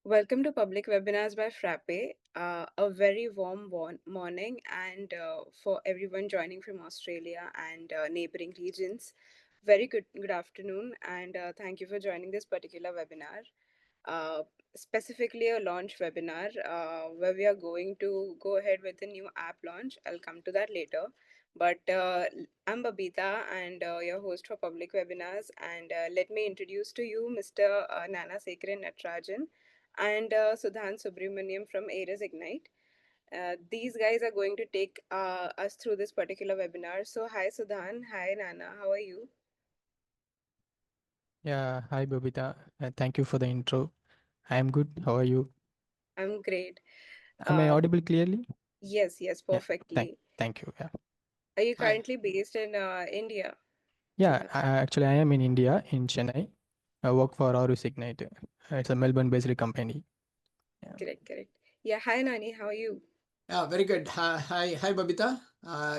Welcome to Public Webinars by Frappe. A very warm morning, and for everyone joining from Australia and neighboring regions, very good afternoon, and thank you for joining this particular webinar. Uh, Specifically, a launch webinar where we are going to go ahead with the new app launch. I'll come to that later. But I'm Babita and your host for Public Webinars, and let me introduce to you Mr. Nana Sekren Natrajan and Sudhan Subramanian from Arus Ignite. These guys are going to take us through this particular webinar. So, hi Sudhan, hi Nana, how are you? Yeah, hi Babita. Thank you for the intro. I am good. How are you? I'm great. Am I Uh, audible clearly? yes, Yeah, thank perfectly. thank you. Yeah. Are you Hi. currently based in India, Yeah, Sudhan? actually I am in India, in Chennai. I work for Arus Ignite. It's a Melbourne-based company. Yeah. Correct. Yeah, hi Nani, how are you? Yeah, very good. Hi, Babita.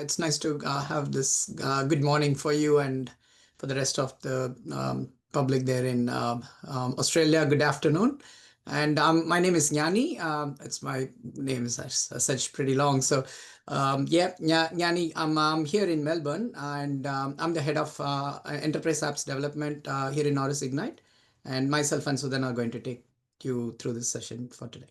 It's nice to have this good morning for you and for the rest of the public there in Australia. Good afternoon. And my name is Gnani. It's my name is as such pretty long. So, Gnani, I'm here in Melbourne and I'm the head of enterprise apps development here in Arus Ignite. And myself and Sudhan are going to take you through this session for today.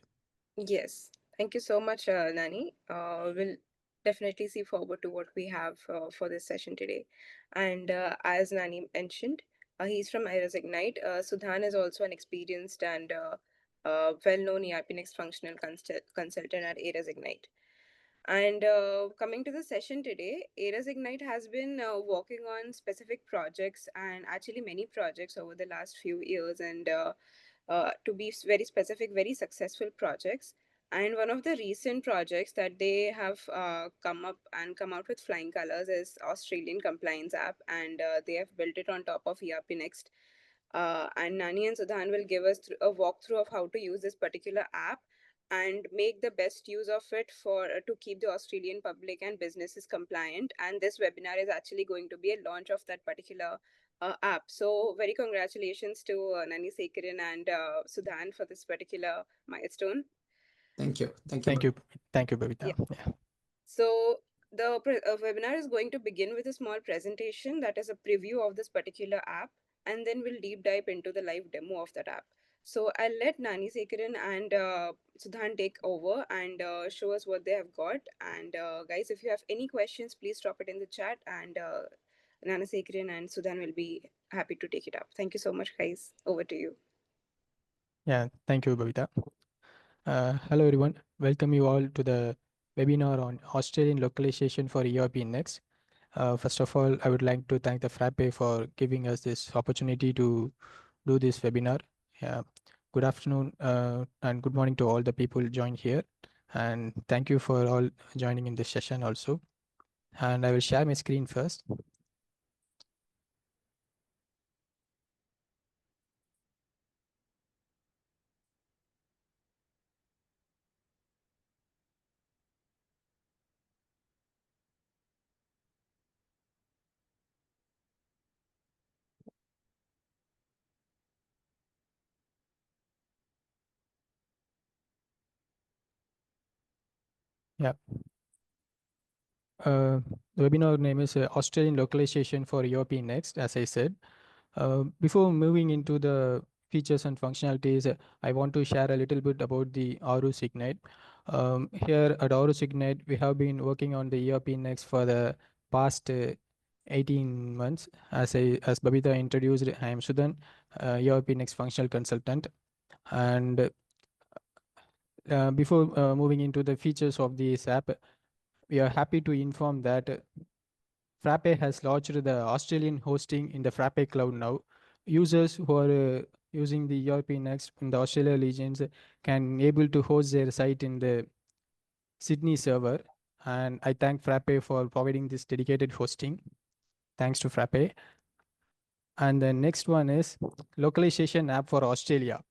Yes, thank you so much, Nani. We'll definitely see forward to what we have for this session today. And as Nani mentioned, he's from Iris Ignite. Sudhan is also an experienced and well-known ERPNext Functional Consultant at Iris Ignite. And coming to the session today, Arus Ignite has been working on specific projects and actually many projects over the last few years. And to be very specific, very successful projects. And one of the recent projects that they have come out with flying colors is Australian compliance app, and they have built it on top of ERP Next. And Nani and Sudhan will give us a walkthrough of how to use this particular app and make the best use of it for to keep the Australian public and businesses compliant. And this webinar is actually going to be a launch of that particular app. So very congratulations to Nani Sekaran and Sudhan for this particular milestone. Thank you. Thank you, Thank you. Babita. Thank you, Babita. Yeah. Yeah. So the webinar is going to begin with a small presentation that is a preview of this particular app, and then we'll deep dive into the live demo of that app. So I'll let Nani Sekaran and Sudhan take over and show us what they have got. And guys, if you have any questions, please drop it in the chat, and Nana Sekaran and Sudhan will be happy to take it up. Thank you so much, guys. Over to you. Yeah, thank you, Babita. Hello, everyone. Welcome you all to the webinar on Australian localization for ERPNext. First of all, I would like to thank the Frappe for giving us this opportunity to do this webinar. Yeah. Good afternoon and good morning to all the people joined here. And thank you for all joining in this session also. And I will share my screen first. Yeah. The webinar name is Australian Localization for ERPNext, as I said. Before moving into the features and functionalities, I want to share a little bit about the Arus Ignite. Here at Arus Ignite, we have been working on the ERPNext for the past 18 months. As Babita introduced, I am Sudhan, ERPNext Functional Consultant. And before moving into the features of this app, we are happy to inform that Frappe has launched the Australian hosting in the Frappe cloud now. Users who are using the ERPNext in the Australia regions can able to host their site in the Sydney server. And I thank Frappe for providing this dedicated hosting. Thanks to Frappe. And the next one is localization app for Australia.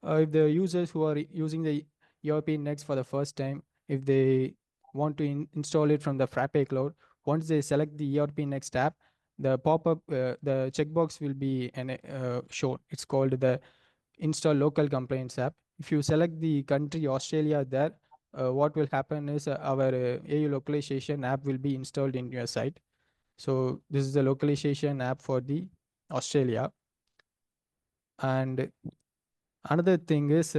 If the users who are using the ERPNext for the first time, if they want to install it from the Frappe cloud, once they select the ERPNext app, the pop-up, the checkbox will be shown. It's called the install local compliance app. if you select the country Australia there, what will happen is our AU localization app will be installed in your site. So this is the localization app for the Australia. And another thing is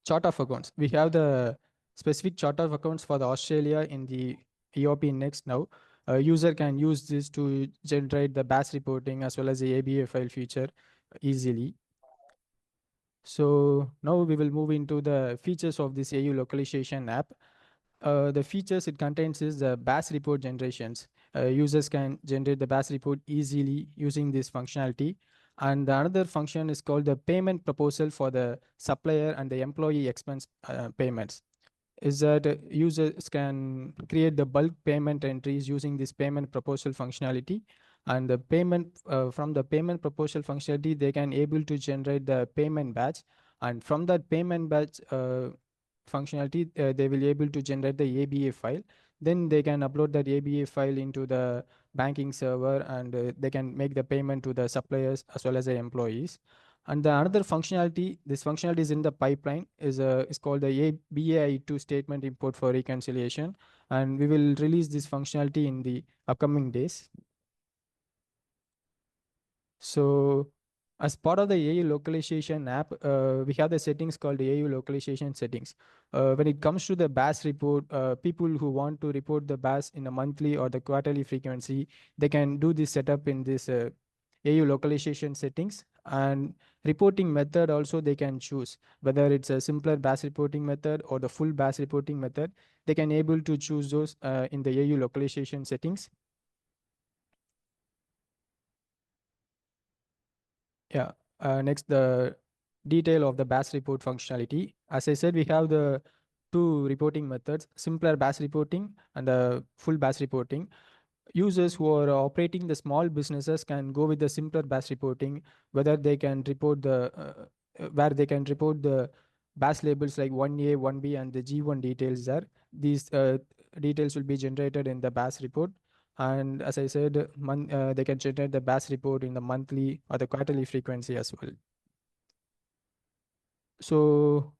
chart of accounts. We have the specific chart of accounts for the Australia in the ERPNext now. A user can use this to generate the batch reporting as well as the ABA file feature easily. So now we will move into the features of this AU localization app. The features it contains is the batch report generations. Users can generate the batch report easily using this functionality. And the another function is called the payment proposal for the supplier and the employee expense payments. Is that users can create the bulk payment entries using this payment proposal functionality, and the payment from the payment proposal functionality they can able to generate the payment batch, and from that payment batch functionality they will able to generate the ABA file. Then they can upload that ABA file into the banking server, and they can make the payment to the suppliers as well as the employees. And the another functionality, this functionality is in the pipeline, is called the BAI2 statement import for reconciliation, and we will release this functionality in the upcoming days. So as part of the AU localization app, we have the settings called the AU localization settings. When it comes to the BAS report, people who want to report the BAS in a monthly or the quarterly frequency, they can do this setup in this AU localization settings. And reporting method also they can choose, whether it's a simpler BAS reporting method or the full BAS reporting method. They can able to choose those in the AU localization settings. Yeah. Next, the detail of the BAS report functionality. As I said, we have the two reporting methods, simpler BAS reporting and the full BAS reporting. Users who are operating the small businesses can go with the simpler BAS reporting, whether they can report the where they can report the BAS labels like 1A, 1B, and the G1 details there. These details will be generated in the BAS report. And as I said, they can generate the BAS report in the monthly or the quarterly frequency as well. So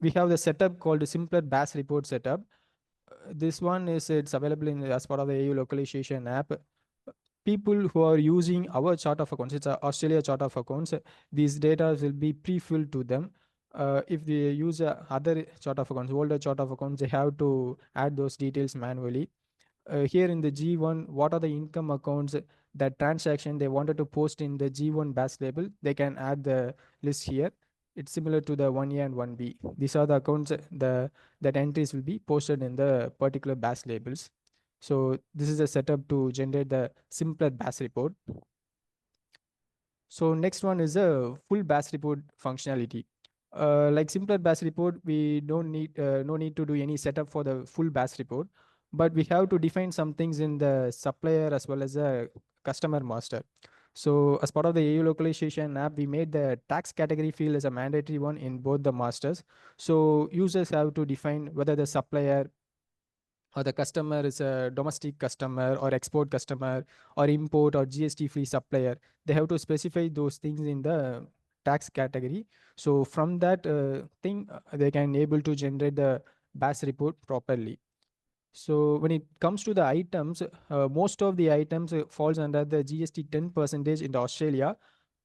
we have the setup called the simpler BAS report setup. This one is it's available in as part of the AU localization app. People who are using our chart of accounts, it's a Australia chart of accounts, these data will be pre-filled to them. If they use other chart of accounts, older chart of accounts, they have to add those details manually. Here in the G1, what are the income accounts that transaction they wanted to post in the G1 BAS label? They can add the list here. It's similar to the 1A and 1B. These are the accounts that entries will be posted in the particular BAS labels. So this is a setup to generate the simpler BAS report. So next one is a full BAS report functionality. Like simpler BAS report, we don't need no need to do any setup for the full BAS report, but we have to define some things in the supplier as well as the customer master. So as part of the AU localization app, we made the tax category field as a mandatory one in both the masters. So users have to define whether the supplier or the customer is a domestic customer or export customer or import or GST free supplier. They have to specify those things in the tax category. So from that thing, they can able to generate the BAS report properly. So when it comes to the items, most of the items falls under the GST 10% in the Australia,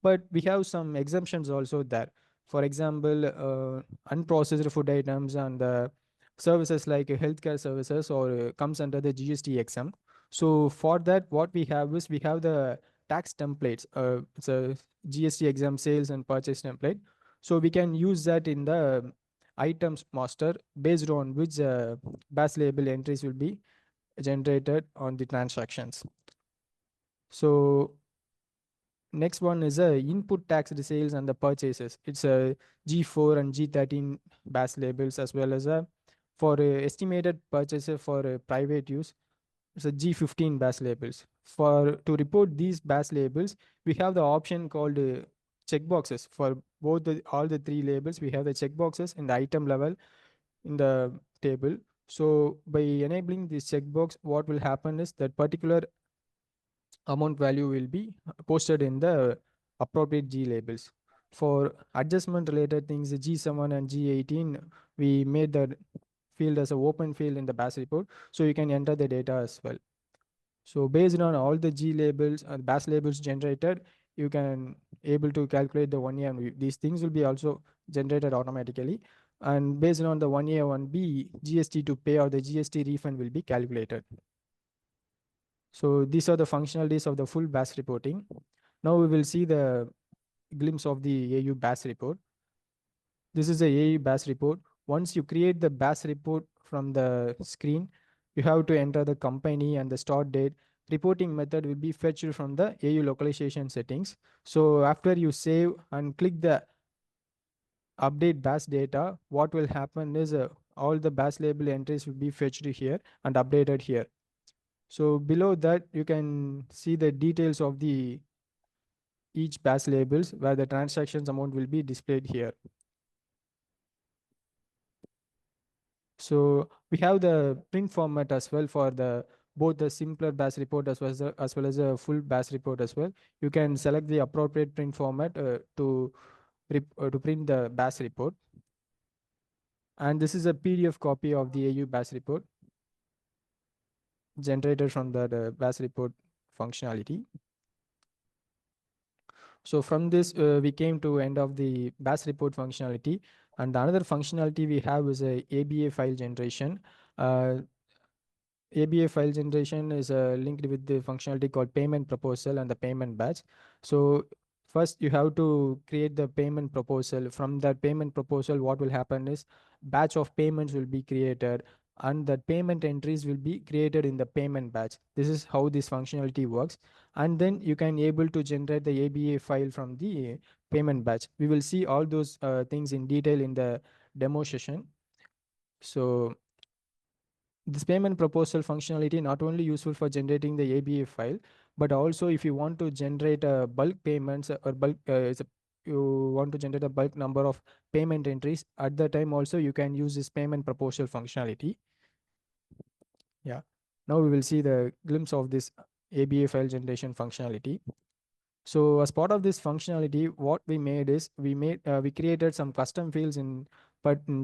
but we have some exemptions also there. For example, unprocessed food items and services like healthcare services or comes under the GST exempt. So for that, what we have is we have the tax templates. It's a GST exempt sales and purchase template. So we can use that in the items master based on which BAS label entries will be generated on the transactions. So next one is a input tax the sales and the purchases. It's a G4 and G13 BAS labels as well as a for estimated purchases for private use. It's a G15 BAS labels. For to report these BAS labels, we have the option called checkboxes for both all the three labels. We have the checkboxes in the item level in the table. So by enabling this checkbox, what will happen is that particular amount value will be posted in the appropriate G labels. For adjustment related things, G7 and G18, we made the field as an open field in the BAS report, so you can enter the data as well. So based on all the G labels and BAS labels generated, you can able to calculate the 1A and these things will be also generated automatically. And based on the 1A, 1B, GST to pay or the GST refund will be calculated. So these are the functionalities of the full BAS reporting. Now we will see the glimpse of the AU BAS report. This is a AU BAS report. Once you create the BAS report from the screen, you have to enter the company and the start date. Reporting method will be fetched from the AU localization settings. So after you save and click the update BAS data, what will happen is all the BAS label entries will be fetched here and updated here. So below that, you can see the details of the each BAS labels where the transactions amount will be displayed here. So we have the print format as well for the both the simpler BAS report as well as a full BAS report as well. You can select the appropriate print format to print the BAS report. And this is a PDF copy of the AU BAS report generated from the BAS report functionality. So from this, we came to end of the BAS report functionality. And the another functionality we have is a ABA file generation. Uh, ABA file generation is linked with the functionality called payment proposal and the payment batch. So first you have to create the payment proposal. From that payment proposal, what will happen is batch of payments will be created and that payment entries will be created in the payment batch. This is how this functionality works. And then you can able to generate the ABA file from the payment batch. We will see all those things in detail in the demo session. So this payment proposal functionality not only useful for generating the ABA file, but also if you want to generate bulk payments or bulk, you want to generate a bulk number of payment entries at the time also you can use this payment proposal functionality. Yeah. Now we will see the glimpse of this ABA file generation functionality. So as part of this functionality, what we made is we created some custom fields in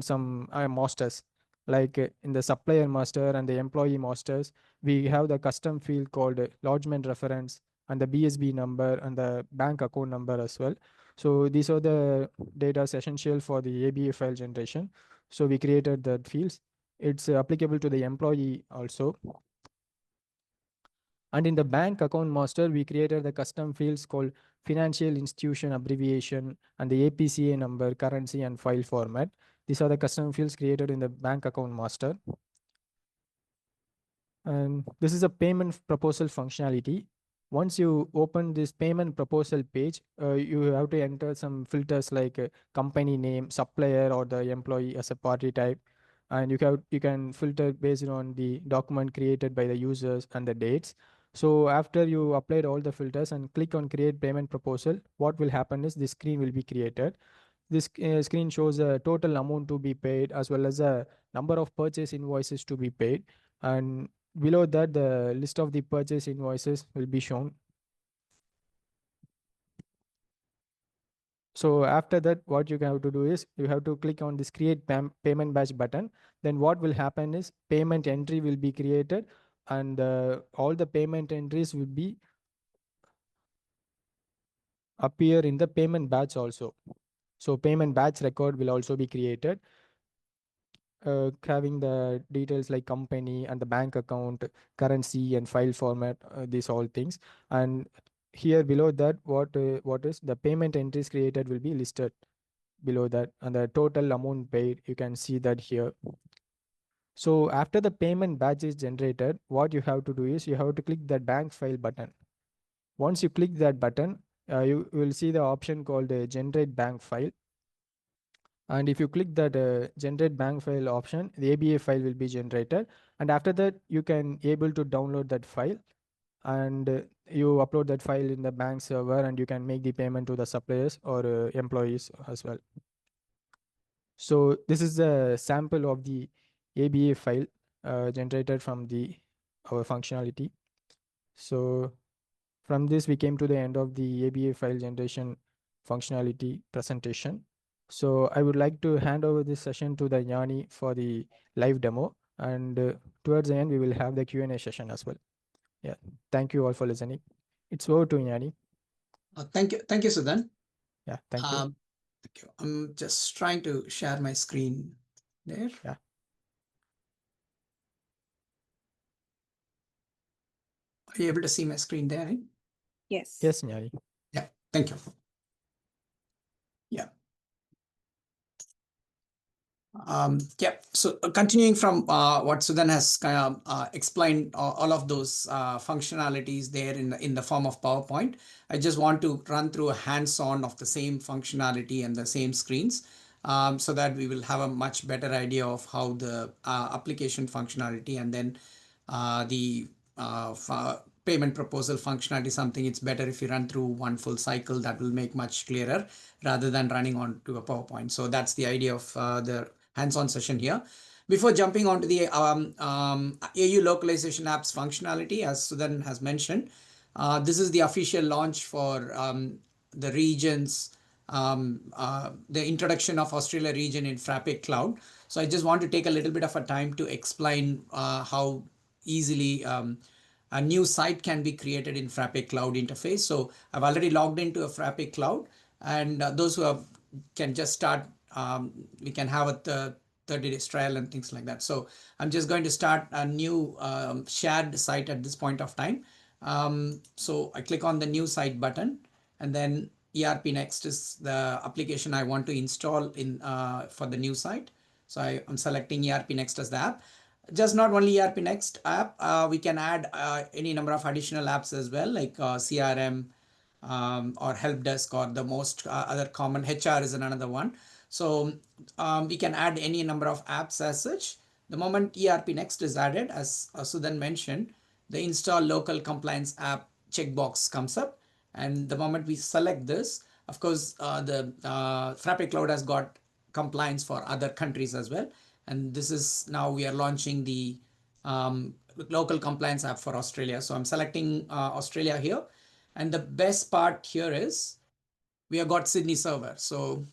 some masters, like in the supplier master and the employee masters. We have the custom field called lodgement reference and the BSB number and the bank account number as well. So these are the data essential for the ABA file generation. So we created that fields. It's applicable to the employee also. And in the bank account master, we created the custom fields called financial institution abbreviation and the APCA number, currency, and file format. These are the custom fields created in the bank account master. And this is a payment proposal functionality. Once you open this payment proposal page, you have to enter some filters like company name, supplier, or the employee as a party type. And you can filter based on the document created by the users and the dates. So after you applied all the filters and click on create payment proposal, what will happen is this screen will be created. This screen shows a total amount to be paid as well as a number of purchase invoices to be paid. And below that, the list of the purchase invoices will be shown. So after that, what you have to do is you have to click on this create payment batch button. Then what will happen is payment entry will be created and all the payment entries will be appear in the payment batch also. So payment batch record will also be created, having the details like company and the bank account, currency and file format, these all things. And here below that, what is the payment entries created will be listed below that, and the total amount paid, you can see that here. So after the payment batch is generated, what you have to do is you have to click that bank file button. Once you click that button, you will see the option called generate bank file. And if you click that generate bank file option, the ABA file will be generated. And after that, you can able to download that file and you upload that file in the bank server and you can make the payment to the suppliers or employees as well. So this is a sample of the ABA file generated from our functionality. So from this, we came to the end of the ABA file generation functionality presentation. So I would like to hand over this session to the Jnani for the live demo, and towards the end we will have the Q&A session as well. Yeah, thank you all for listening. It's over to Jnani. Thank you, Sudhan. Yeah, thank you. Thank you. I'm just trying to share my screen there. Yeah. Are you able to see my screen there? Eh? Yes. Yes, Jnani. Yeah, thank you. Yeah. Yeah, so continuing from what Sudhan has kind of explained, all of those functionalities there in the form of PowerPoint, I just want to run through a hands-on of the same functionality and the same screens, so that we will have a much better idea of how the application functionality and then the payment proposal functionality, something it's better if you run through one full cycle. That will make much clearer rather than running on to a PowerPoint. So that's the idea of the hands-on session here. Before jumping onto the AU Localization App's functionality, as Sudhan has mentioned, this is the official launch for the regions, the introduction of Australia region in Frappe Cloud. So I just want to take a little bit of a time to explain how easily a new site can be created in Frappe Cloud interface. So I've already logged into a Frappe Cloud, and those who have can just start. We can have a 30 days trial and things like that. So I'm just going to start a new shared site at this point of time. So I click on the new site button, and then ERPNext is the application I want to install in for the new site. So I'm selecting ERPNext as the app. Just not only ERPNext app, we can add any number of additional apps as well, like CRM, or help desk, or the most other common HR is another one. So we can add any number of apps as such. The moment ERPNext is added, as Sudhan mentioned, the install local compliance app checkbox comes up. And the moment we select this, of course, the Frappe Cloud has got compliance for other countries as well. And this is now we are launching the local compliance app for Australia. So I'm selecting Australia here. And the best part here is we have got Sydney server. So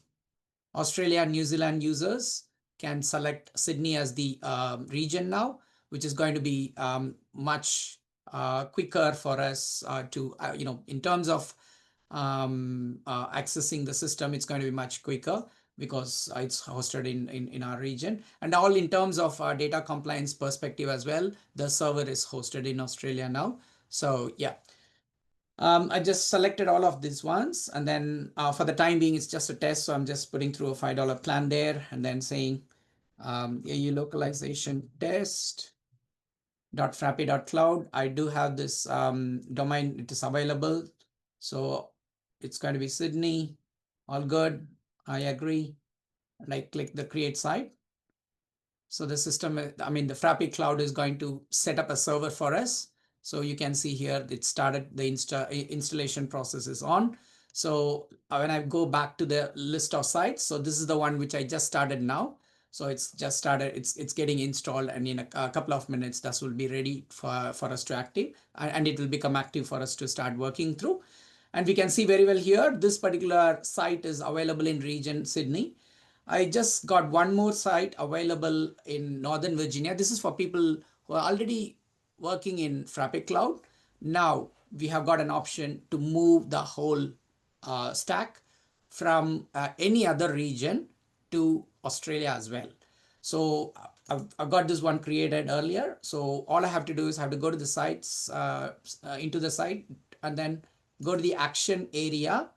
Australia and New Zealand users can select Sydney as the region now, which is going to be much quicker for us to, in terms of accessing the system, it's going to be much quicker because it's hosted in our region. And all in terms of data compliance perspective as well, the server is hosted in Australia now. So yeah. I just selected all of these ones, and then for the time being, it's just a test. So I'm just putting through a $5 plan there, and then saying AU localization test .frappe.cloud. I do have this domain, it is available. So it's going to be Sydney, all good. I agree. And I click the create site. So the system, the Frappe Cloud is going to set up a server for us. So you can see here, it started, the installation process is on. So when I go back to the list of sites, so this is the one which I just started now. So it's just started, it's getting installed, and in a couple of minutes, this will be ready for us to active, and it will become active for us to start working through. And we can see very well here, this particular site is available in region Sydney. I just got one more site available in Northern Virginia. This is for people who are already working in Frappe Cloud. Now we have got an option to move the whole stack from any other region to Australia as well. So I've got this one created earlier. So all I have to do is I have to go to the sites, into the site, and then go to the action area.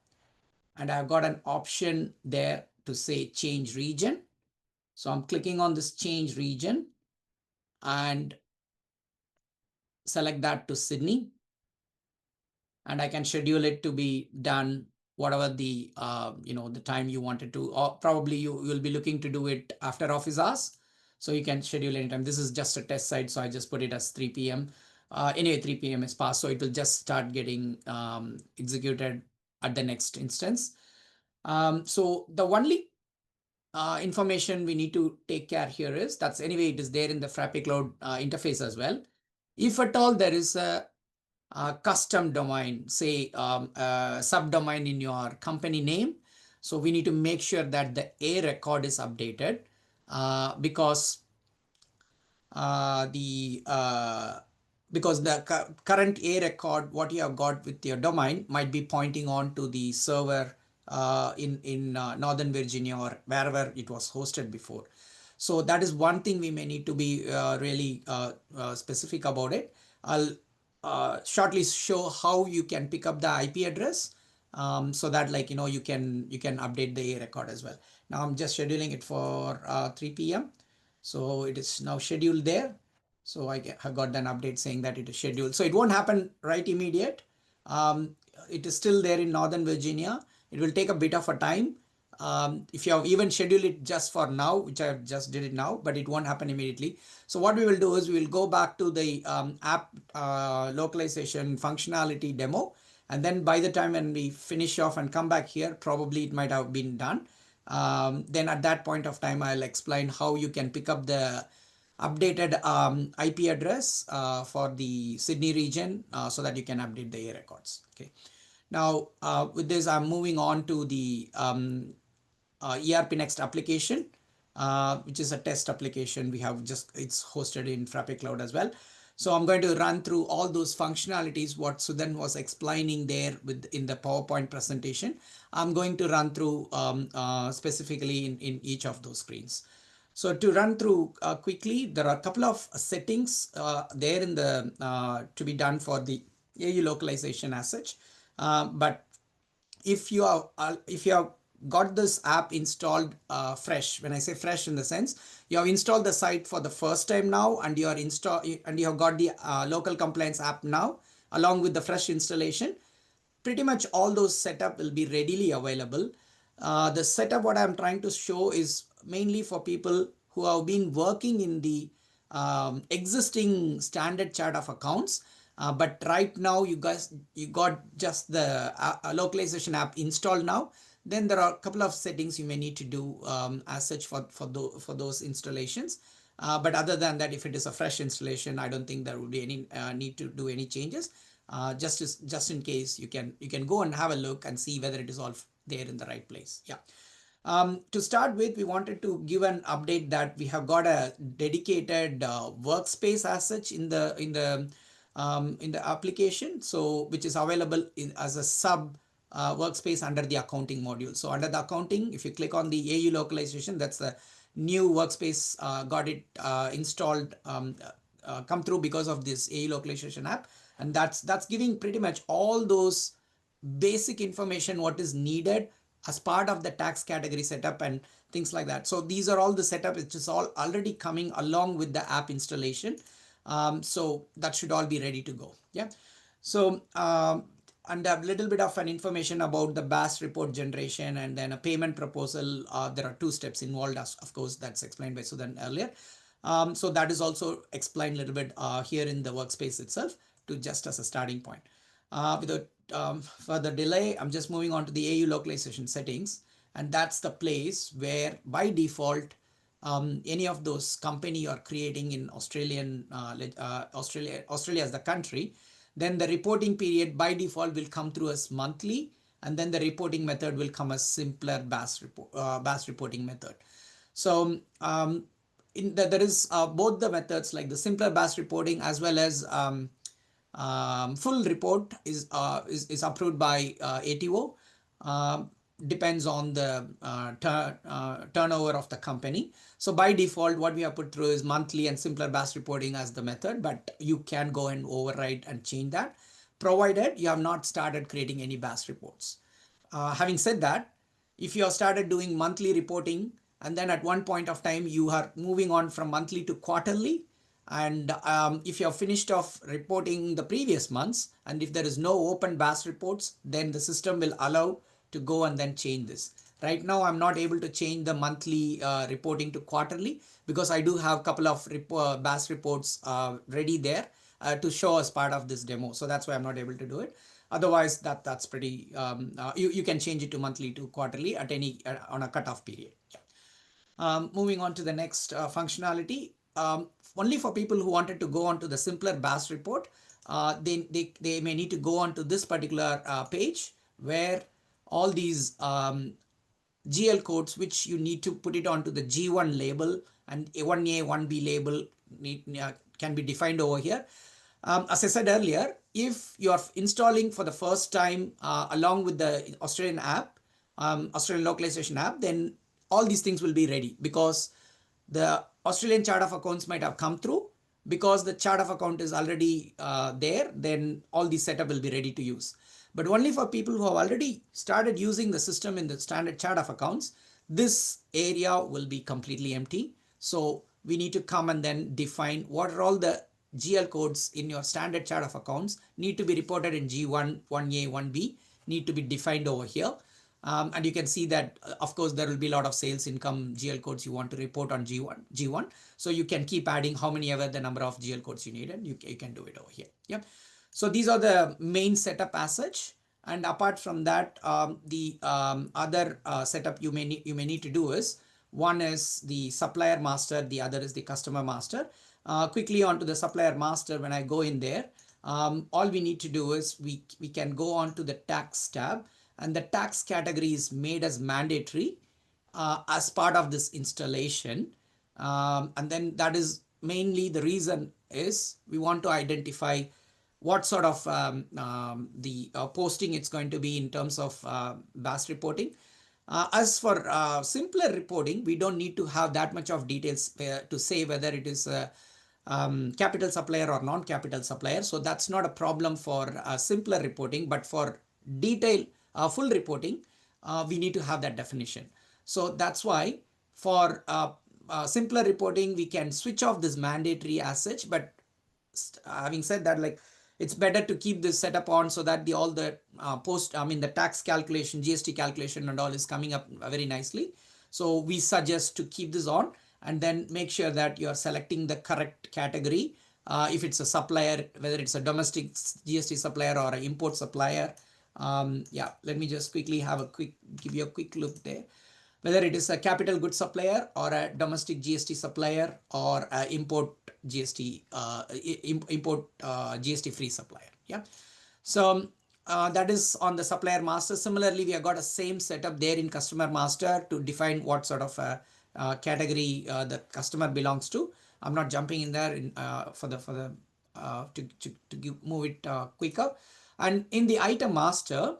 And I've got an option there to say change region. So I'm clicking on this change region and select that to Sydney. And I can schedule it to be done whatever the the time you wanted to, or probably you will be looking to do it after office hours. So you can schedule anytime. This is just a test site, so I just put it as 3 p.m. Anyway, 3 p.m. is past, so it will just start getting executed at the next instance. So the only information we need to take care here is, that's anyway, it is there in the Frappe Cloud interface as well. If at all there is a custom domain, say subdomain in your company name. So we need to make sure that the A record is updated because the because the current A record, what you have got with your domain, might be pointing on to the server in Northern Virginia or wherever it was hosted before. So that is one thing we may need to be really specific about it. I'll shortly show how you can pick up the IP address so that, like, you can update the A record as well. Now I'm just scheduling it for 3 p.m. So it is now scheduled there. So I have got an update saying that it is scheduled. So it won't happen right immediate. It is still there in Northern Virginia. It will take a bit of a time. If you have even scheduled it just for now, which I just did it now, but it won't happen immediately. So what we will do is we will go back to the app localization functionality demo. And then by the time when we finish off and come back here, probably it might have been done. Then at that point of time, I'll explain how you can pick up the updated IP address for the Sydney region so that you can update the A records. Okay. Now, with this, I'm moving on to the ERPNext application, which is a test application. We have it's hosted in Frappe Cloud as well. So I'm going to run through all those functionalities, what Sudhan was explaining there in the PowerPoint presentation. I'm going to run through specifically in each of those screens. So to run through quickly, there are a couple of settings there in the to be done for the AU localization as such. But if you have got this app installed fresh, when I say fresh in the sense, you have installed the site for the first time now, and you have got the local compliance app now along with the fresh installation, pretty much all those setup will be readily available. The setup what I'm trying to show is mainly for people who have been working in the existing standard chart of accounts. But right now you got just the localization app installed now. Then there are a couple of settings you may need to do as such for those installations. But other than that, if it is a fresh installation, I don't think there would be any need to do any changes. Just in case, you can go and have a look and see whether it is all there in the right place. Yeah. To start with, we wanted to give an update that we have got a dedicated workspace as such in the application, so which is available as a sub workspace under the accounting module. So under the accounting, if you click on the AU localization, that's the new workspace got it installed, come through because of this AU localization app, and that's giving pretty much all those basic information what is needed as part of the tax category setup and things like that. So these are all the setup, which is all already coming along with the app installation. So that should all be ready to go. Yeah. So and a little bit of an information about the BAS report generation and then a payment proposal. There are two steps involved, as of course that's explained by Sudhan earlier. So that is also explained a little bit here in the workspace itself, to just as a starting point. Without further delay, I'm just moving on to the AU localization settings, and that's the place where by default any of those company you're creating in Australia as the country, then the reporting period by default will come through as monthly, and then the reporting method will come as simpler BAS reporting method. So there is both the methods, like the simpler BAS reporting as well as full report is approved by ATO. Depends on the turnover of the company. So by default, what we have put through is monthly and simpler BAS reporting as the method, but you can go and override and change that, provided you have not started creating any BAS reports. Having said that, if you have started doing monthly reporting and then at one point of time you are moving on from monthly to quarterly, and if you have finished off reporting the previous months, and if there is no open BAS reports, then the system will allow to go and then change this. Right now, I'm not able to change the monthly reporting to quarterly because I do have a couple of BAS reports ready there to show as part of this demo. So that's why I'm not able to do it. Otherwise, that's pretty, you can change it to monthly to quarterly at any on a cutoff period. Yeah. Moving on to the next functionality. Only for people who wanted to go on to the simpler BAS report, they may need to go on to this particular page where all these GL codes, which you need to put it onto the G1 label, and A1A, 1B label can be defined over here. As I said earlier, if you are installing for the first time along with the Australian app, Australian localization app, then all these things will be ready, because the Australian chart of accounts might have come through. Because the chart of account is already there, then all the setup will be ready to use. But only for people who have already started using the system in the standard chart of accounts, this area will be completely empty. So we need to come and then define what are all the GL codes in your standard chart of accounts need to be reported in G1, 1A, 1B, need to be defined over here. And you can see that, of course, there will be a lot of sales income GL codes you want to report on G1. So you can keep adding how many ever the number of GL codes you need, and you can do it over here. Yep. So these are the main setup as such. And apart from that, the other setup you may need to do is, one is the supplier master, the other is the customer master. Quickly onto the supplier master, when I go in there, all we need to do is we can go on to the tax tab, and the tax category is made as mandatory as part of this installation. And then that is mainly the reason is we want to identify what sort of the posting it's going to be in terms of BAS reporting. As for simpler reporting, we don't need to have that much of details to say whether it is a capital supplier or non-capital supplier. So that's not a problem for simpler reporting, but for detail full reporting, we need to have that definition. So that's why for simpler reporting, we can switch off this mandatory as such. But having said that, like, it's better to keep this setup on, so that all the the tax calculation, GST calculation and all is coming up very nicely. So we suggest to keep this on, and then make sure that you are selecting the correct category. If it's a supplier, whether it's a domestic GST supplier or an import supplier. Yeah, let me just quickly give you a quick look there. Whether it is a capital goods supplier or a domestic GST supplier or a import GST GST free supplier. Yeah. So that is on the supplier master. Similarly, we have got a same setup there in customer master to define what sort of category the customer belongs to. I'm not jumping in there move it quicker. And in the item master,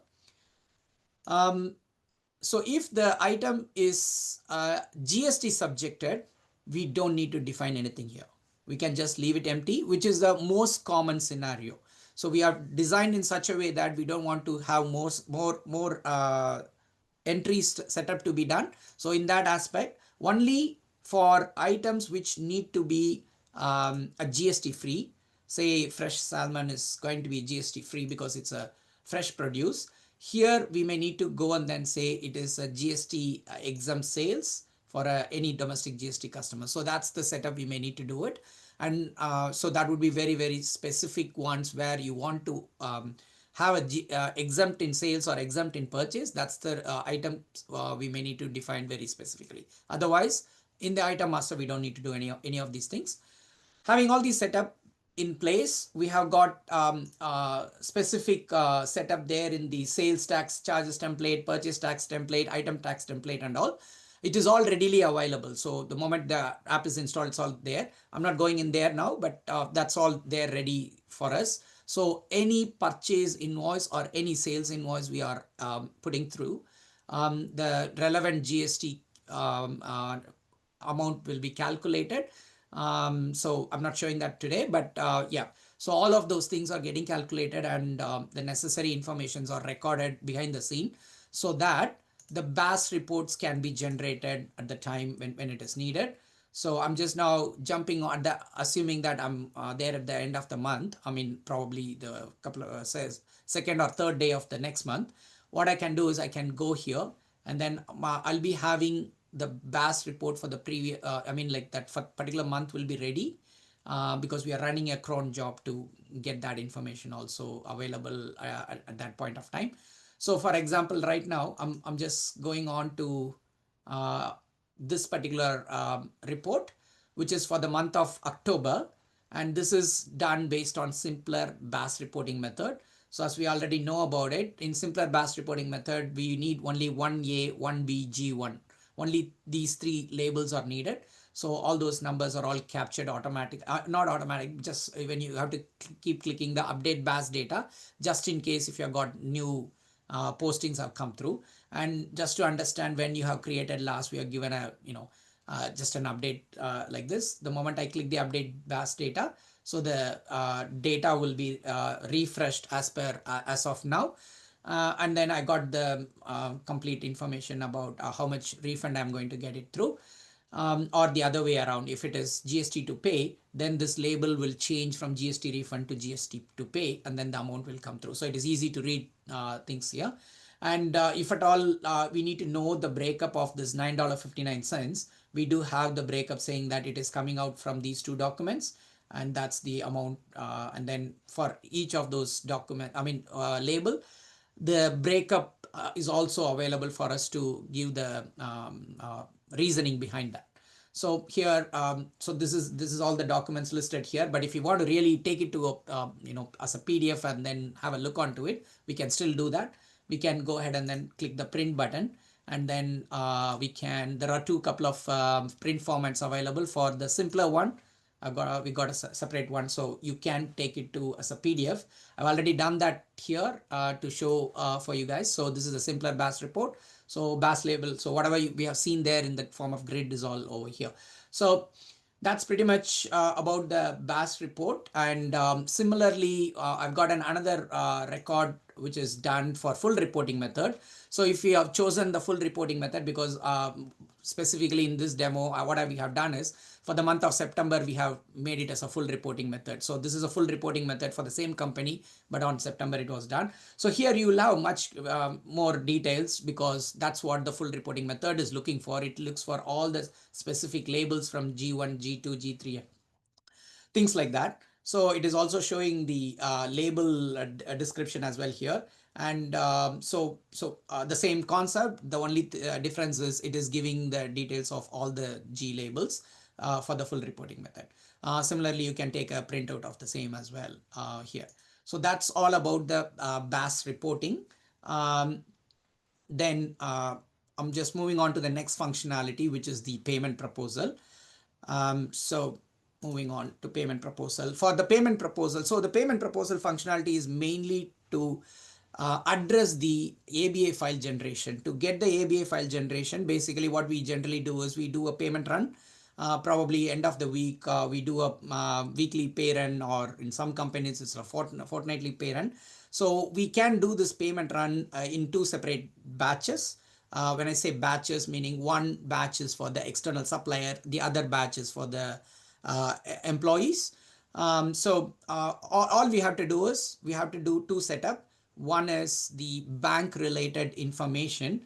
so if the item is GST subjected, we don't need to define anything here. We can just leave it empty, which is the most common scenario. So we are designed in such a way that we don't want to have more entries set up to be done. So in that aspect, only for items which need to be a GST free, say fresh salmon is going to be GST free because it's a fresh produce. Here we may need to go and then say it is a GST exempt sales for any domestic GST customer. So that's the setup we may need to do it. And so that would be very, very specific ones where you want to have a exempt in sales or exempt in purchase. That's the item we may need to define very specifically. Otherwise, in the item master, we don't need to do any of these things. Having all these set up in place, we have got specific setup there in the sales tax charges template, purchase tax template, item tax template and all. It is all readily available. So the moment the app is installed, it's all there. I'm not going in there now, but that's all there ready for us. So any purchase invoice or any sales invoice we are putting through, the relevant GST amount will be calculated. So I'm not showing that today, but yeah. So all of those things are getting calculated, and the necessary informations are recorded behind the scene, so that the BAS reports can be generated at the time when it is needed. So I'm just now jumping on that, assuming that I'm there at the end of the month. I mean, probably the couple of second or third day of the next month. What I can do is I can go here, and then I'll be having the BAS report for the previous, like that particular month will be ready because we are running a cron job to get that information also available at that point of time. So for example, right now, I'm just going on to this particular report, which is for the month of October. And this is done based on simpler BAS reporting method. So as we already know about it, in simpler BAS reporting method, we need only 1A, 1B, G1. Only these three labels are needed. So all those numbers are all captured automatic, not automatic, just when you have to keep clicking the update BAS data, just in case if you have got new postings have come through. And just to understand when you have created last, we are given a, just an update like this. The moment I click the update BAS data, so the data will be refreshed as of now. And then I got the complete information about how much refund I'm going to get it through. Or the other way around, if it is GST to pay, then this label will change from GST refund to GST to pay, and then the amount will come through. So it is easy to read things here. And if at all we need to know the breakup of this $9.59, we do have the breakup saying that it is coming out from these two documents, and that's the amount. And then for each of those label, the breakup is also available for us to give the reasoning behind that. So here, so this is all the documents listed here. But if you want to really take it to a, as a PDF and then have a look onto it, we can still do that. We can go ahead and then click the print button, and then there are couple of print formats available. For the simpler one, we got a separate one, so you can take it to as a PDF. I've already done that here to show for you guys. So this is a simpler BAS report. So BAS label, so whatever we have seen there in the form of grid is all over here. So that's pretty much about the BAS report. And similarly, I've got another record which is done for full reporting method. So if we have chosen the full reporting method, because specifically in this demo, what we have done is for the month of September, we have made it as a full reporting method. So this is a full reporting method for the same company, but on September it was done. So here you will have much more details, because that's what the full reporting method is looking for. It looks for all the specific labels from G1, G2, G3, things like that. So it is also showing the label description as well here. And the same concept, the only difference is it is giving the details of all the G labels for the full reporting method. Similarly, you can take a printout of the same as well here. So that's all about the BAS reporting. Then I'm just moving on to the next functionality, which is the payment proposal. So moving on to payment proposal. For the payment proposal, so the payment proposal functionality is mainly to address the ABA file generation. To get the ABA file generation, basically what we generally do is we do a payment run. Probably end of the week, we do a weekly pay run, or in some companies it's a fortnightly pay run. So we can do this payment run in two separate batches. When I say batches, meaning one batch is for the external supplier, the other batch is for the employees. All we have to do is we have to do two setup. One is the bank related information,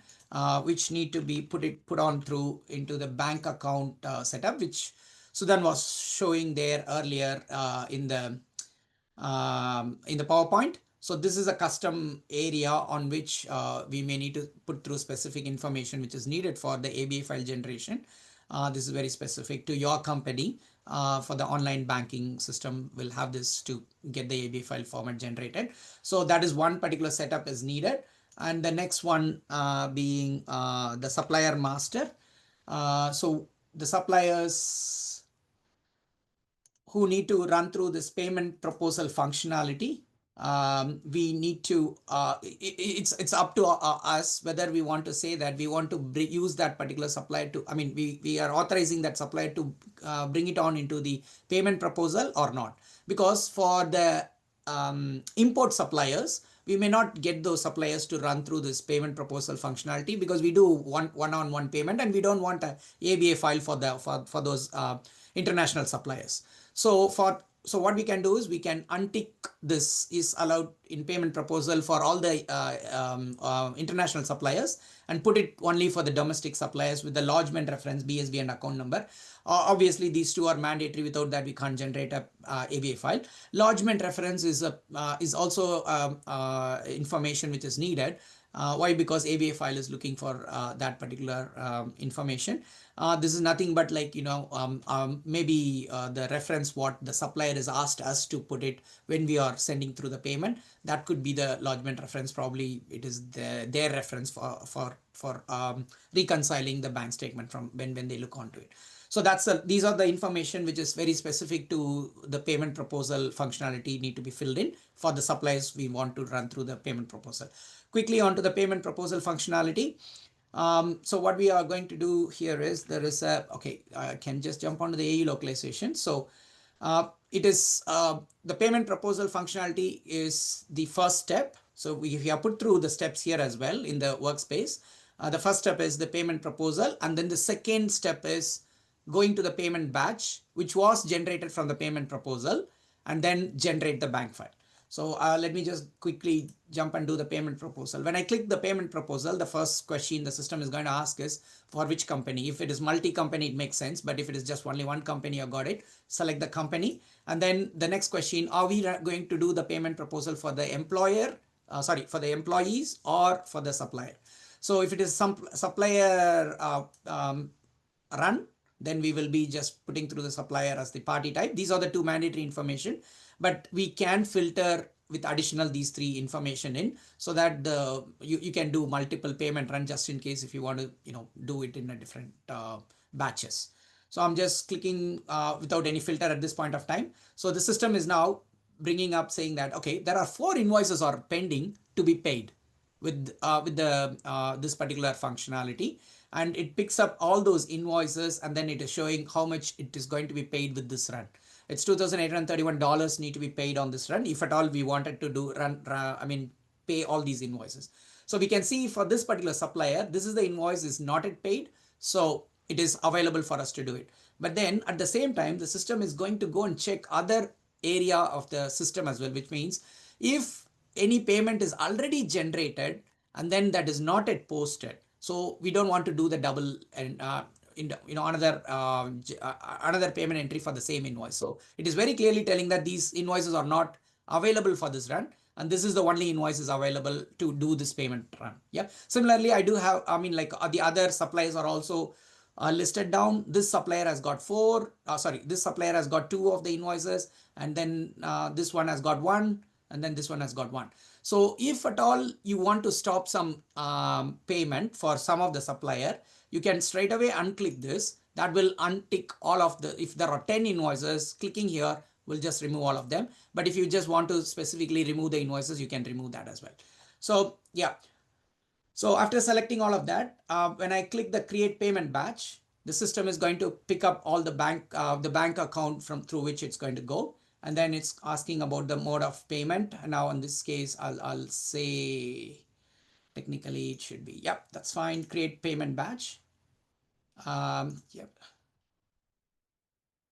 which need to be put on through into the bank account setup, which Sudhan was showing there earlier in the PowerPoint. So this is a custom area on which we may need to put through specific information which is needed for the ABA file generation. This is very specific to your company. For the online banking system, will have this to get the ABA file format generated. So that is one particular setup is needed. And the next one being the supplier master. So the suppliers who need to run through this payment proposal functionality, we need to, it's up to us whether we want to say that we want to use that particular supplier to, we are authorizing that supplier to bring it on into the payment proposal or not. Because for the import suppliers, we may not get those suppliers to run through this payment proposal functionality, because we do one-on-one payment, and we don't want a ABA file for those international suppliers. So what we can do is we can untick this is allowed in payment proposal for all the international suppliers, and put it only for the domestic suppliers with the lodgement reference, BSB and account number. Obviously, these two are mandatory. Without that, we can't generate a ABA file. Lodgement reference is also information which is needed. Why? Because ABA file is looking for that particular information. This is nothing but like, maybe the reference what the supplier has asked us to put it when we are sending through the payment. That could be the lodgement reference. Probably it is their reference for reconciling the bank statement from when they look onto it. So these are the information which is very specific to the payment proposal functionality need to be filled in for the suppliers we want to run through the payment proposal. Quickly onto the payment proposal functionality. So what we are going to do here is I can just jump onto the AU localization. So it is the payment proposal functionality is the first step. So we have put through the steps here as well in the workspace. The first step is the payment proposal, and then the second step is going to the payment batch, which was generated from the payment proposal, and then generate the bank file. So let me just quickly jump and do the payment proposal. When I click the payment proposal, the first question the system is going to ask is for which company. If it is multi-company, it makes sense. But if it is just only one company, you got it. Select the company. And then the next question, are we going to do the payment proposal for the employer, for the employees or for the supplier? So if it is some supplier run, then we will be just putting through the supplier as the party type. These are the two mandatory information, but we can filter with additional these three information in, so that you can do multiple payment run just in case if you want to do it in a different batches. So I'm just clicking without any filter at this point of time. So the system is now bringing up saying that, okay, there are 4 invoices are pending to be paid with this particular functionality, and it picks up all those invoices, and then it is showing how much it is going to be paid with this run. It's $2,831 need to be paid on this run if at all we wanted to do pay all these invoices. So we can see for this particular supplier, this is the invoice is not yet paid, so it is available for us to do it. But then at the same time, the system is going to go and check other area of the system as well, which means if any payment is already generated and then that is not yet posted, so we don't want to do the double and another payment entry for the same invoice. So it is very clearly telling that these invoices are not available for this run, and this is the only invoices available to do this payment run. Yeah. Similarly, I do have, the other suppliers are also listed down. This supplier has got this supplier has got 2 of the invoices, and then this one has got 1, and then this one has got 1. So if at all you want to stop some payment for some of the supplier, you can straight away unclick this. That will untick all of the, if there are 10 invoices, clicking here will just remove all of them. But if you just want to specifically remove the invoices, you can remove that as well. So yeah. So after selecting all of that, when I click the create payment batch, the system is going to pick up all the bank account through which it's going to go. And then it's asking about the mode of payment. And now in this case, I'll say technically it should be, yep, that's fine. Create payment batch. Yep.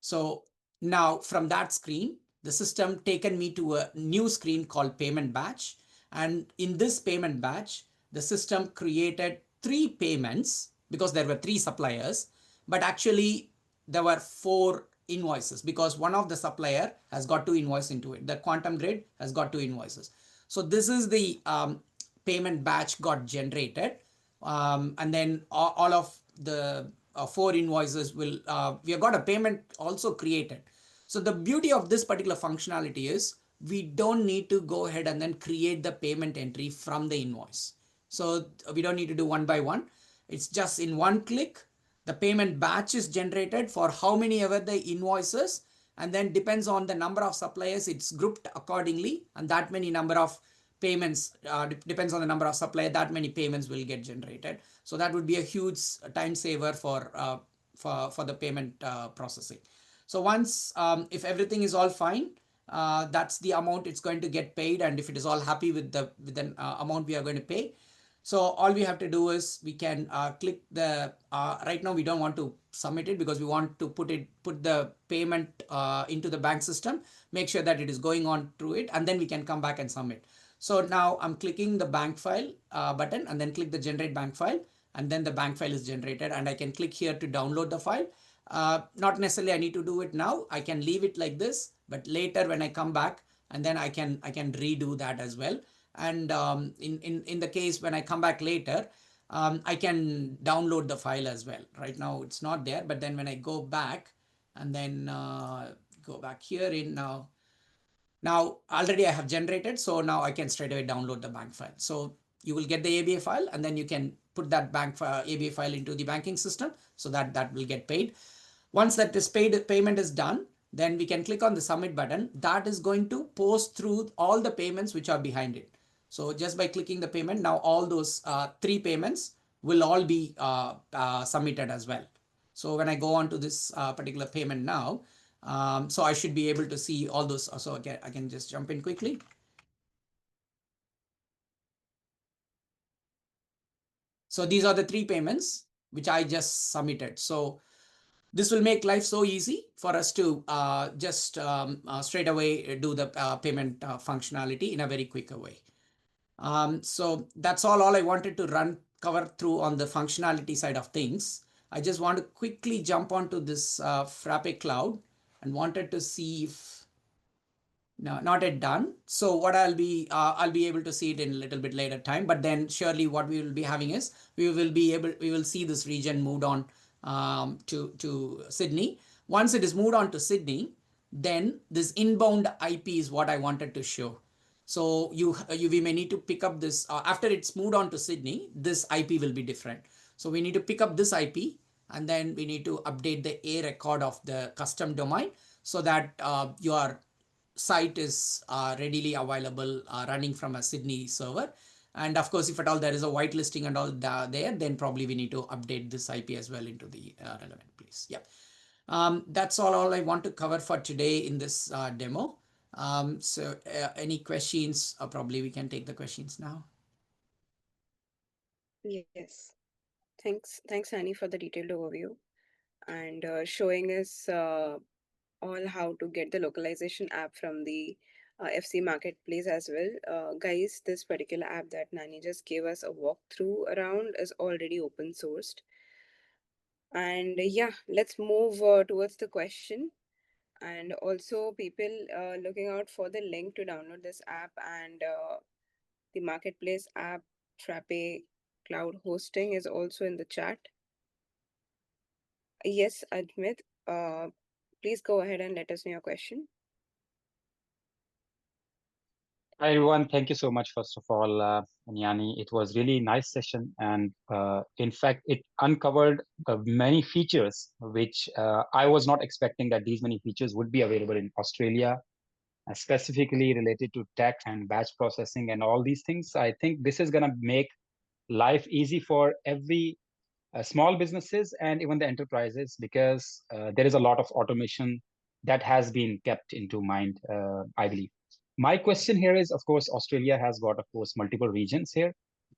So now from that screen, the system taken me to a new screen called payment batch. And in this payment batch, the system created 3 payments because there were 3 suppliers, but actually there were 4 invoices because one of the supplier has got 2 invoices into it. The quantum grid has got 2 invoices. So this is the payment batch got generated. And then all of the 4 invoices will, we have got a payment also created. So the beauty of this particular functionality is we don't need to go ahead and then create the payment entry from the invoice. So we don't need to do one by one. It's just in one click, the payment batch is generated for how many ever the invoices, and then depends on the number of suppliers, it's grouped accordingly, and that many number of payments depends on the number of supplier, that many payments will get generated. So that would be a huge time saver for the payment processing. So once if everything is all fine, that's the amount it's going to get paid, and if it is all happy with the amount we are going to pay. So all we have to do is we can click the right now we don't want to submit it because we want to put the payment into the bank system, make sure that it is going on through it, and then we can come back and submit. So now I'm clicking the bank file button and then click the generate bank file, and then the bank file is generated, and I can click here to download the file. Not necessarily I need to do it now. I can leave it like this, but later when I come back, and then I can redo that as well. And in the case when I come back later, I can download the file as well. Right now it's not there, but then when I go back and then go back here in now already I have generated, so now I can straight away download the bank file. So you will get the ABA file, and then you can put that ABA file into the banking system, so that will get paid. Once that is paid, payment is done, then we can click on the submit button. That is going to post through all the payments which are behind it. So just by clicking the payment, now all those 3 payments will all be submitted as well. So when I go on to this particular payment now, so I should be able to see all those. So again, I can just jump in quickly. So these are the 3 payments which I just submitted. So this will make life so easy for us to just straight away do the payment functionality in a very quicker way. So that's all I wanted to cover through on the functionality side of things. I just want to quickly jump onto this Frappe cloud and wanted to see if no, not yet done. So what I'll be able to see it in a little bit later time. But then surely what we will be having is we will see this region moved on to Sydney. Once it is moved on to Sydney, then this inbound IP is what I wanted to show. So we may need to pick up this after it's moved on to Sydney. This IP will be different. So we need to pick up this IP, and then we need to update the A record of the custom domain so that your site is readily available running from a Sydney server. And of course, if at all there is a whitelisting and all there, then probably we need to update this IP as well into the relevant place. Yeah. That's all I want to cover for today in this demo. So any questions? Probably we can take the questions now. Yes. Thanks, Annie, for the detailed overview and showing us all how to get the localization app from the FC Marketplace as well. Guys, this particular app that Nani just gave us a walkthrough around is already open sourced. And yeah, let's move towards the question. And also, people looking out for the link to download this app and the Marketplace app, Frappe Cloud Hosting is also in the chat. Yes, Admit, please go ahead and let us know your question. Hi everyone, thank you so much first of all, Niani. It was really nice session, and in fact, it uncovered many features which I was not expecting that these many features would be available in Australia, specifically related to tax and batch processing and all these things. I think this is gonna make life easy for every small businesses and even the enterprises, because there is a lot of automation that has been kept into mind, I believe. My question here is, of course, Australia has got, of course, multiple regions here.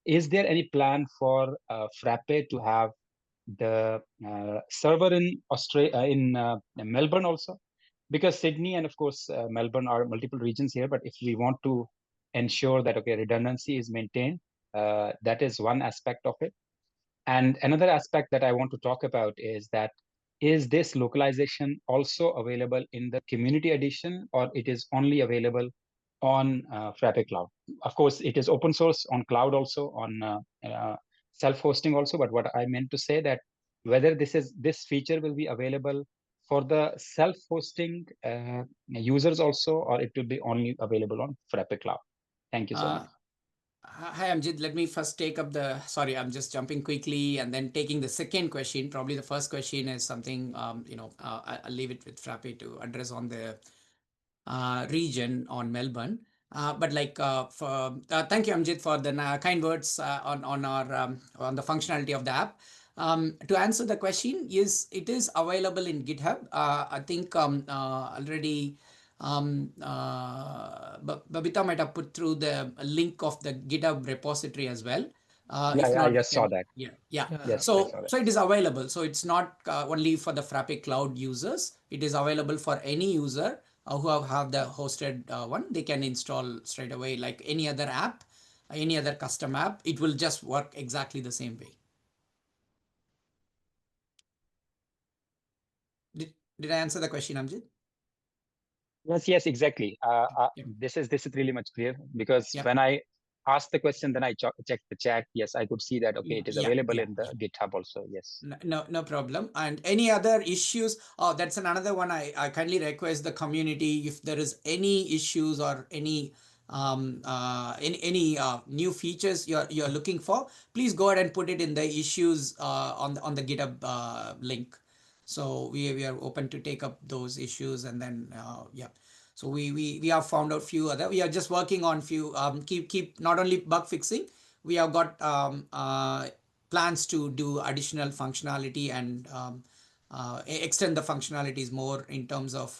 Is there any plan for Frappe to have the server in Australia, in Melbourne also? Because Sydney and, of course, Melbourne are multiple regions here. But if we want to ensure that, okay, redundancy is maintained, that is one aspect of it. And another aspect that I want to talk about is that, is this localization also available in the community edition, or it is only available on Frappe Cloud? Of course, it is open source on cloud also, on self-hosting also. But what I meant to say that whether this feature will be available for the self-hosting users also, or it will be only available on Frappe Cloud. Thank you so much. Hi, Amjid. Let me first take up sorry, I'm just jumping quickly and then taking the second question. Probably the first question is something, I'll leave it with Frappe to address on the region on Melbourne. But like, thank you, Amjid, for the kind words on the functionality of the app. To answer the question, yes, it is available in GitHub. I think already Babita might have put through the link of the GitHub repository as well. If Yeah, not, I just saw that. yeah. Yeah. Yes, I So saw that. so it is available. So it's not only for the Frappe Cloud users. It is available for any user who have the hosted one. They can install straight away like any other app, any other custom app. It will just work exactly the same way. Did I answer the question, Amjid? Yes, exactly. Yeah. This is really much clear, because Yeah. when I asked the question, then I checked the chat. Yes, I could see that. Okay, it is available in the GitHub also. Yes. No problem. And any other issues? Oh, that's another one. I kindly request the community, if there is any issues or any new features you're looking for, please go ahead and put it in the issues on the GitHub link. So we are open to take up those issues, and then yeah. So we have found out few other. We are just working on few keep not only bug fixing. We have got plans to do additional functionality and extend the functionalities more in terms of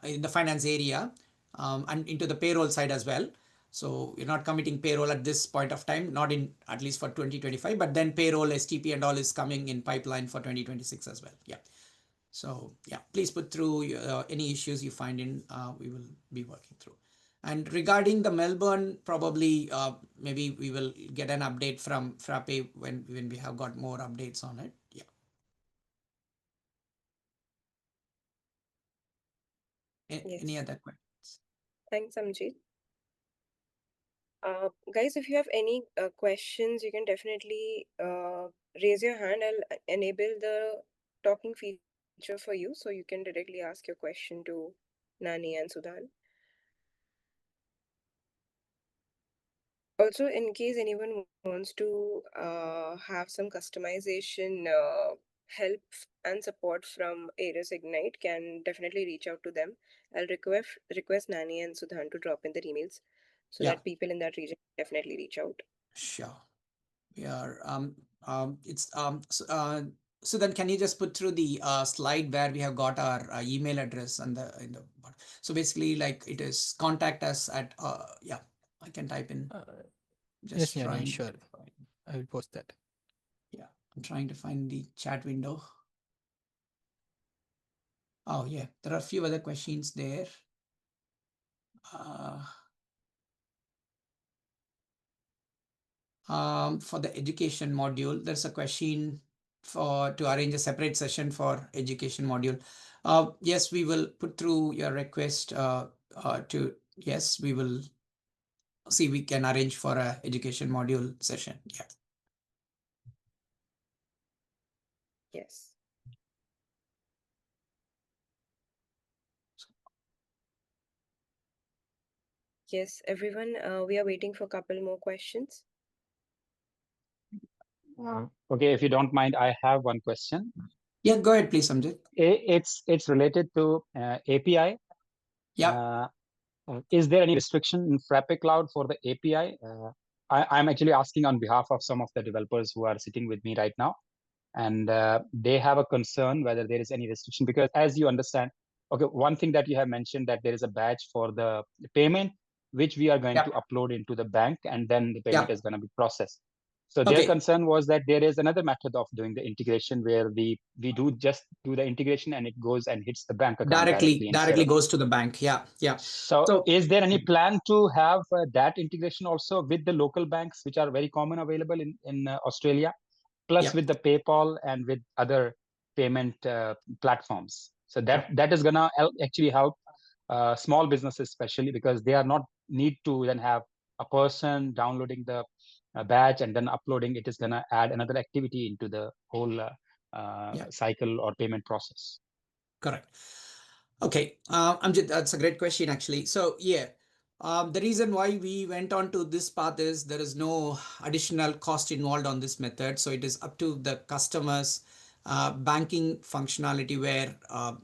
in the finance area and into the payroll side as well. So we're not committing payroll at this point of time, not in at least for 2025, but then payroll, STP and all is coming in pipeline for 2026 as well. Yeah. So yeah, please put through any issues you find in, we will be working through. And regarding the Melbourne, probably maybe we will get an update from Frappe when we have got more updates on it. Yeah. Any Yes. other questions? Thanks, Amjit. Guys, if you have any questions, you can definitely raise your hand. I'll enable the talking feature for you, so you can directly ask your question to Nani and Sudhan. Also, in case anyone wants to have some customization help and support from Arus Ignite, can definitely reach out to them. I'll request Nani and Sudhan to drop in their emails so Yeah, that people in that region definitely reach out. sure. We are it's so then can you just put through the slide where we have got our email address and the in the bottom. So basically, like, it is contact us at yeah, I can type in, Yes, just Yani, trying sure. to find, I will post that. yeah, I'm trying to find the chat window. Oh yeah, there are a few other questions there. Uh, for the education module, there's a question for to arrange a separate session for education module. Yes, we will put through your request to, yes, we will see we can arrange for a education module session. Yeah. Yes. Yes, everyone, we are waiting for a couple more questions. Okay, if you don't mind, I have one question. Yeah, go ahead, please, Samjit. It's related to API. Yeah. Is there any restriction in Frappe Cloud for the API? I'm actually asking on behalf of some of the developers who are sitting with me right now, and they have a concern whether there is any restriction, because as you understand, okay, one thing that you have mentioned, that there is a badge for the payment, which we are going to upload into the bank, and then the payment is going to be processed. So their concern was that there is another method of doing the integration where we just do the integration and it goes and hits the bank account directly instead Directly of. goes to the bank. Yeah. So So is there any plan to have that integration also with the local banks, which are very common available in Australia, plus with the PayPal and with other payment platforms? So that is gonna actually help small businesses, especially because they are not need to then have a person downloading the badge and then uploading. It is gonna add another activity into the whole cycle or payment process. Correct. Okay, Amjit, that's a great question actually. So yeah, the reason why we went on to this path is there is no additional cost involved on this method. So it is up to the customers' banking functionality where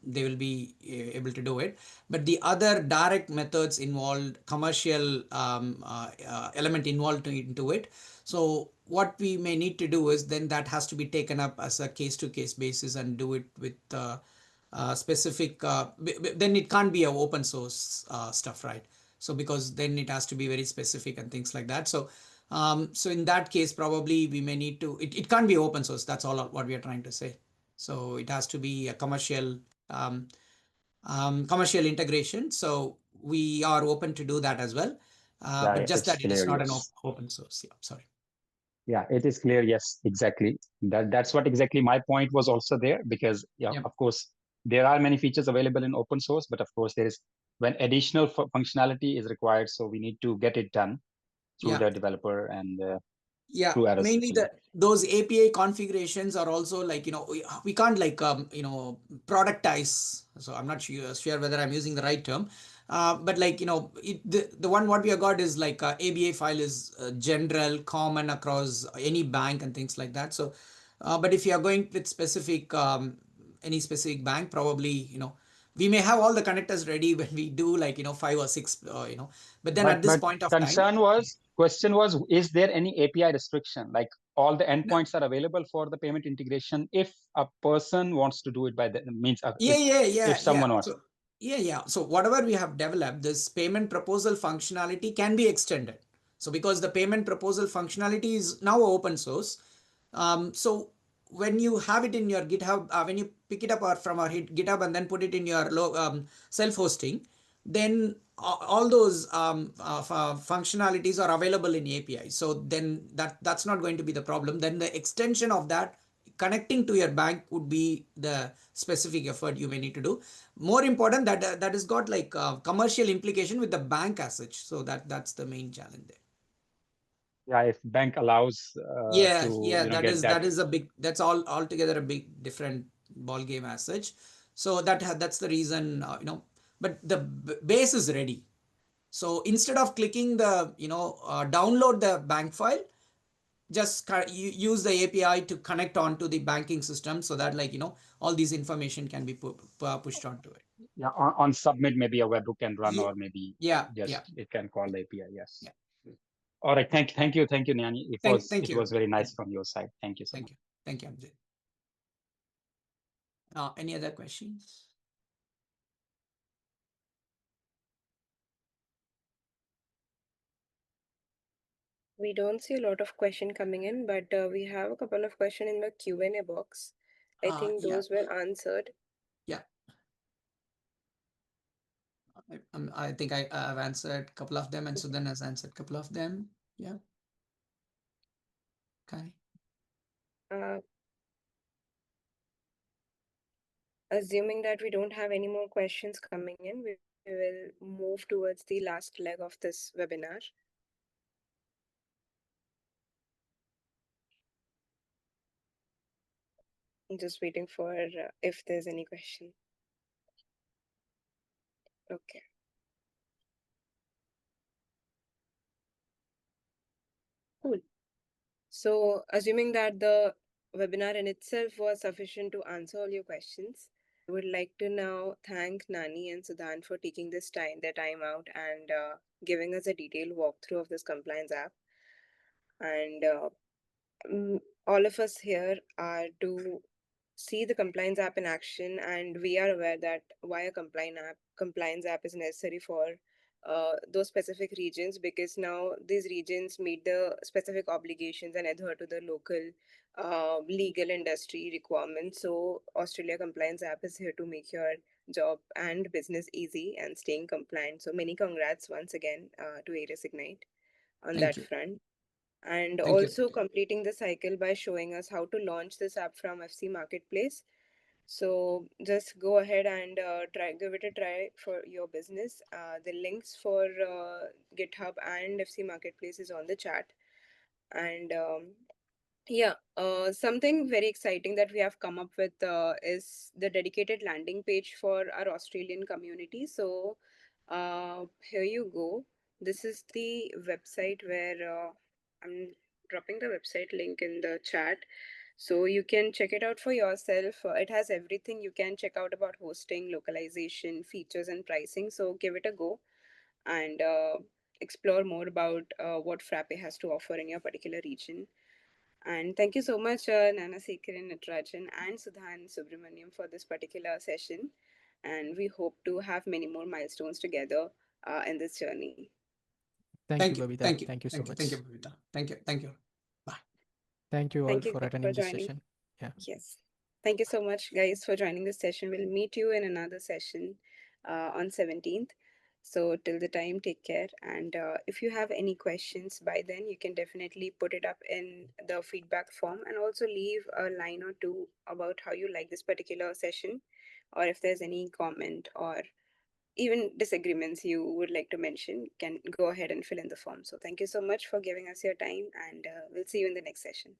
they will be able to do it. But the other direct methods involved, commercial element involved into it. So what we may need to do is then that has to be taken up as a case-to-case basis and do it with specific, then it can't be a open source stuff, right? So because then it has to be very specific and things like that. So so in that case, probably we may need to, it can't be open source. That's all what we are trying to say. So it has to be a commercial commercial integration. So we are open to do that as well. But just It's that it is clear, not an yes. open source. Yeah, sorry. Yeah, it is clear. Yes, exactly. That's what exactly my point was also there, because of course, there are many features available in open source, but of course there is when additional functionality is required, so we need to get it done. through Yeah. the developer and Yeah, through Arus mainly actually. those API configurations are also like, we can't like productize. So I'm not sure whether I'm using the right term. But like, the one what we have got is like ABA file is general, common across any bank and things like that. So but if you are going with specific any specific bank, probably we may have all the connectors ready when we do like 5 or 6 but then at this But point of time. question was, is there any API restriction? Like all the endpoints are available for the payment integration if a person wants to do it by the means Yeah, yeah, if yeah, yeah. someone wants. So, yeah, yeah. So whatever we have developed, this payment proposal functionality can be extended. So because the payment proposal functionality is now open source, so when you have it in your GitHub, when you pick it up or from our GitHub and then put it in your self-hosting, then all those functionalities are available in API. So then that's not going to be the problem. Then the extension of that connecting to your bank would be the specific effort you may need to do. More important that that has got like commercial implication with the bank as such. So that's the main challenge there. Yeah, if bank allows Yeah, to yeah, get that. that is a big, that's all altogether a big different ball game as such. So that's the reason, but the base is ready. So instead of clicking the download the bank file, just use the API to connect onto the banking system so that like all these information can be pushed onto it. Yeah, on submit maybe a webhook can run, Yeah, or maybe yeah, yeah, just it can call the API. Yes. yeah. All right. Thank you, Nyani. It was Thank it you. was very nice from your side. Thank you so much. Thank you. Thank you, Amjad. Any other questions? We don't see a lot of question coming in, but we have a couple of question in the Q&A box. I think Yeah, those were answered. yeah. I think I've answered a couple of them, and Sudhan has answered a couple of them. Yeah. Okay. Uh, Assuming that we don't have any more questions coming in, we will move towards the last leg of this webinar. I'm just waiting for if there's any question. Okay. Cool. So, assuming that the webinar in itself was sufficient to answer all your questions, I would like to now thank Nani and Sudhan for taking their time out and giving us a detailed walkthrough of this compliance app. And all of us here are to see the compliance app in action, and we are aware that why a compliance app is necessary for those specific regions, because now these regions meet the specific obligations and adhere to the local legal industry requirements. So Australia compliance app is here to make your job and business easy and staying compliant. So many congrats once again to Arus Ignite on Thank that you. front, and Thank you. also completing the cycle by showing us how to launch this app from FC Marketplace. So just go ahead and give it a try for your business. The links for GitHub and FC Marketplace is on the chat. And yeah, something very exciting that we have come up with is the dedicated landing page for our Australian community. So here you go. This is the website where I'm dropping the website link in the chat. So you can check it out for yourself. It has everything you can check out about hosting, localization, features, and pricing. So give it a go and explore more about what Frappe has to offer in your particular region. And thank you so much, Nana Sekaran Natarajan and Sudhan Subramanian for this particular session. And we hope to have many more milestones together in this journey. Thank you, Thank you. Babita. Thank you. Thank you so Thank you. Thank you, much. Bhavita. Thank you. Thank you. Bye. Thank you all Thank you for guys attending for this joining. session. Yeah. Yes. Thank you so much, guys, for joining this session. We'll meet you in another session on 17th. So till the time, take care. And if you have any questions by then, you can definitely put it up in the feedback form, and also leave a line or two about how you like this particular session, or if there's any comment or even disagreements you would like to mention, can go ahead and fill in the form. So thank you so much for giving us your time, and we'll see you in the next session.